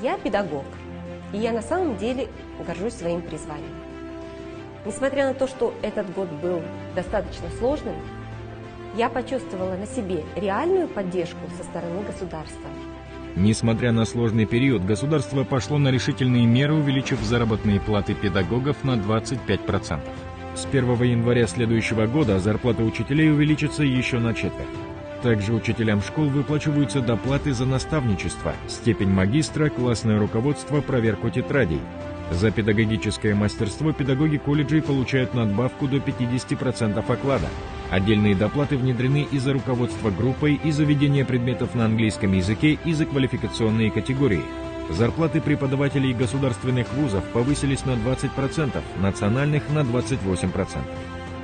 Я педагог, и я на самом деле горжусь своим призванием. Несмотря на то, что этот год был достаточно сложным, я почувствовала на себе реальную поддержку со стороны государства. Несмотря на сложный период, государство пошло на решительные меры, увеличив заработные платы педагогов на 25%. С 1 января следующего года зарплата учителей увеличится еще на четверть. Также учителям школ выплачиваются доплаты за наставничество, степень магистра, классное руководство, проверку тетрадей. За педагогическое мастерство педагоги колледжей получают надбавку до 50% оклада. Отдельные доплаты внедрены и за руководство группой, и за ведение предметов на английском языке, и за квалификационные категории. Зарплаты преподавателей государственных вузов повысились на 20%, национальных на 28%.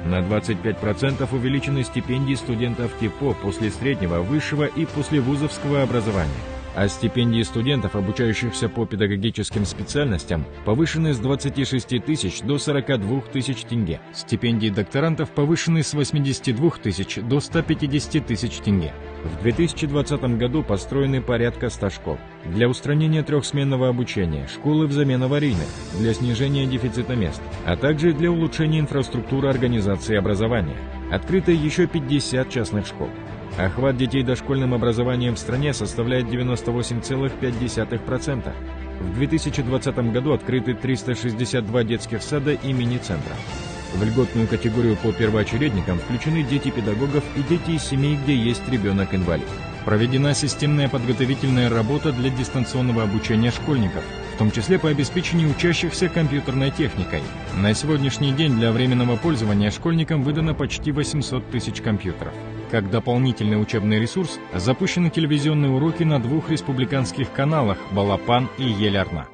На 25% увеличены стипендии студентов ТИПО после среднего, высшего и послевузовского образования. А стипендии студентов, обучающихся по педагогическим специальностям, повышены с 26 тысяч до 42 тысяч тенге. Стипендии докторантов повышены с 82 тысяч до 150 тысяч тенге. В 2020 году построены порядка 100 школ. Для устранения трехсменного обучения, школы взамен аварийных, для снижения дефицита мест, а также для улучшения инфраструктуры организации образования. Открыто еще 50 частных школ. Охват детей дошкольным образованием в стране составляет 98,5%. В 2020 году открыты 362 детских сада и мини-центра. В льготную категорию по первоочередникам включены дети педагогов и дети из семей, где есть ребенок-инвалид. Проведена системная подготовительная работа для дистанционного обучения школьников, в том числе по обеспечению учащихся компьютерной техникой. На сегодняшний день для временного пользования школьникам выдано почти 800 тысяч компьютеров. Как дополнительный учебный ресурс запущены телевизионные уроки на 2 республиканских каналах «Балапан» и «Ель-Арна».